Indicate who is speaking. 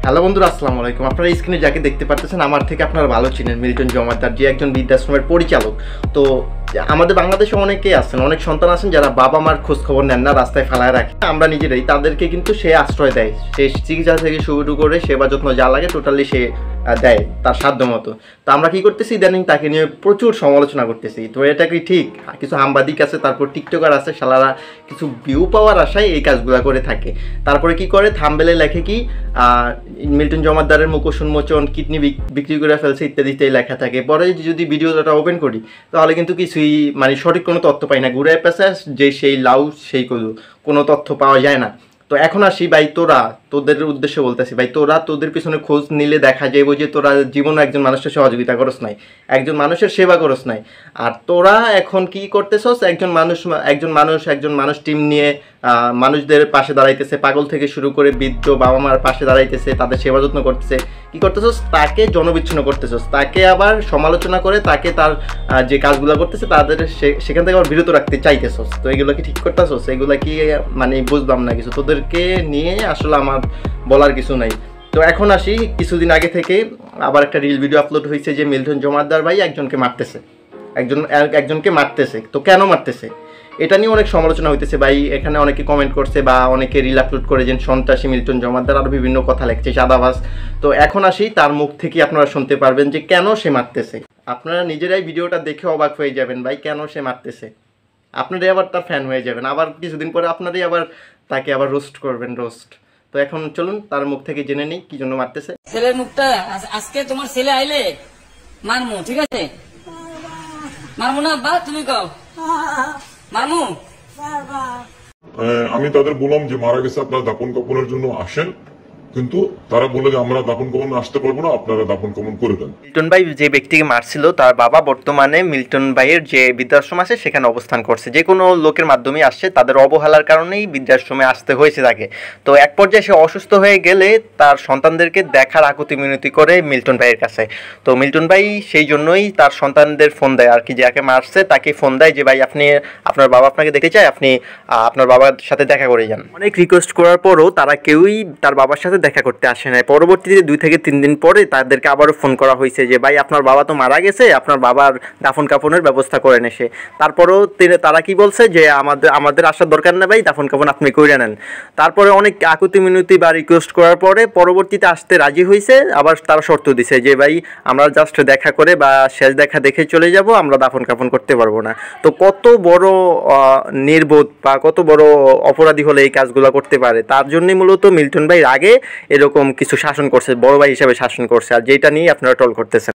Speaker 1: Hello বন্ধুরা, আসসালামু আলাইকুম। আপনারা স্ক্রিনে যাকে দেখতে পাচ্ছেন আমার থেকে আপনারা ভালো চিনেন মিল্টন জমাদ্দার, যে একজন বৃদ্ধাশ্রমের পরিচালক। তো আমাদের বাংলাদেশে অনেকেই আছেন, অনেক সন্তান আছেন যারা বাবা মার খোঁজ খবর নেন না, রাস্তায় ফেলায় রাখে। আমরা নিজেরাই তাদেরকে কিন্তু সে আশ্রয় দেয়, সে চিকিৎসা থেকে শুরু করে সেবা যত্ন যা লাগে টোটালি সে দেয় তার সাধ্য মতো। তো আমরা কি করতেছি, ইদানিং তাকে নিয়ে প্রচুর সমালোচনা করতেছি। তো এটা কি ঠিক? কিছু সাংবাদিক আছে, তারপর টিকটকার আছে, শালারা কিছু ভিউ পাওয়ার আশায় এই কাজগুলো করে থাকে। তারপরে কি করে, থাম্বনেলে লেখে কি মিল্টন জমাদ্দারের মুখোশ উন্মোচন, কিডনি বিক্রি করে ফেলছে ইত্যাদি ইত্যাদি লেখা থাকে। পরে যদি ভিডিওটা ওপেন করি তাহলে কিন্তু কিছুই সঠিক কোনো তথ্য পাই না, ঘুরে পেছে যে সেই লাউ সেই কলু, কোনো তথ্য পাওয়া যায় না। তো এখন আসি ভাই, তোদের উদ্দেশ্যে বলতেছি ভাই, তোদের পিছনে খোঁজ নিলে দেখা যাবে যে তোরা জীবনে একজন মানুষের সহযোগিতা করস নাই, একজন মানুষের সেবা করস নাই। আর তোরা এখন কি করতেছস, একজন মানুষ টিম নিয়ে মানুষদের পাশে দাঁড়াইতেছে, পাগল থেকে শুরু করে বৃদ্ধ বাবা মার পাশে দাঁড়াইতেছে, তাদের সেবা যত্ন করতেছে। কি করতেছস, তাকে জনবিচ্ছিন্ন করতেছস, তাকে আবার সমালোচনা করে তাকে তার যে কাজগুলো করতেছে তাদের সেখান থেকে আবার বিরত রাখতে চাইতেছস। তো এগুলো কি ঠিক করতেছস? এগুলো কি বুঝলাম না কিছু, তোদেরকে নিয়ে আসলে আমার বলার কিছু নাই। তো এখন আসি, কিছুদিন আগে থেকে আবার একটা রিল ভিডিও আপলোড হয়েছে যে মিল্টন জমাদ্দার ভাই একজনকে মারতেছে। তো কেন মারতেছে এটা নিয়ে অনেক সমালোচনা হইতেছে ভাই। এখানে অনেকে কমেন্ট করছে বা অনেকে রিল আপলোড করে যে সন্ত্রাসী মিল্টন জমাদ্দার, আরও বিভিন্ন কথা লিখছে, সাদাবাজ। তো এখন আসি, তার মুখ থেকে আপনারা শুনতে পারবেন যে কেন সে মারতেছে। আপনারা নিজেরাই ভিডিওটা দেখে অবাক হয়ে যাবেন ভাই, কেন সে মারতেছে। আপনারাই আবার তার ফ্যান হয়ে যাবেন, আবার কিছুদিন পরে আপনারাই আবার তাকে আবার রোস্ট করবেন, রোস্ট। তো এখন চলুন তার মুখ থেকে জেনে নেই কি জন্য মারতেছে।
Speaker 2: ছেলের মুখটা আজকে তোমার ছেলে আইলে মারমু, ঠিক আছে? মারমু না বা তুমি কও মারমু।
Speaker 3: আমি তাদের বললাম যে মারা গেছে, আপনারা দাপন কাপনের জন্য আসেন, কিন্তু তারা বললো যে আমরা দাপন কাপন আসতে পারবো না, আপনারা দাপন কাপন করে দেন।
Speaker 1: মিল্টন ভাই যে ব্যক্তিকে মারছিল তার বাবা বর্তমানে মিল্টন ভাইয়ের যে বৃদ্ধাশ্রম আছে সেখানে অবস্থান করছে। যে কোনো লোকের মাধ্যমে আসছে, তাদের অবহেলার কারণেই বৃদ্ধাশ্রমে আসতে হয়েছে তাকে। তো এক পর্যায়ে সে অসুস্থ হয়ে গেলে তার সন্তানদেরকে দেখার আকুতি মিনতি করে মিল্টন ভাইয়ের কাছে। তো মিল্টন ভাই সেই জন্যই তার সন্তানদের ফোন দেয় আর কি, যাকে মারছে তাকে ফোন দেয় যে ভাই আপনার বাবা আপনাকে দেখতে চায়, আপনি আপনার বাবার সাথে দেখা করে যান। অনেক রিকোয়েস্ট করার পরও তারা কেউই তার বাবার সাথে দেখা করতে আসে না। পরবর্তীতে 2 থেকে 3 দিন পরে তাদেরকে আবারও ফোন করা হয়েছে যে ভাই আপনার বাবা তো মারা গেছে, আপনার বাবার দাফন কাফনের ব্যবস্থা করে নেছে। তারপরেও তারা কি বলছে যে আমাদের আসার দরকার না ভাই, দাফন কাফন আপনি করে নেন। তারপরে অনেক আকুতি মিনতি বা রিকোয়েস্ট করার পরে পরবর্তীতে আসতে রাজি হয়েছে। আবার তারা শর্ত দিছে যে ভাই আমরা জাস্ট দেখা করে বা শেষ দেখা দেখে চলে যাব, আমরা দাফন কাফন করতে পারবো না। তো কত বড় নির্বোধ বা কত বড় অপরাধী হলে এই কাজগুলো করতে পারে। তার জন্যই মূলত মিল্টন ভাই আগে এরকম কিছু শাসন করছে, বড় ভাই হিসাবে শাসন করছে, আর যেটা নিয়ে আপনারা ট্রল করতেছেন।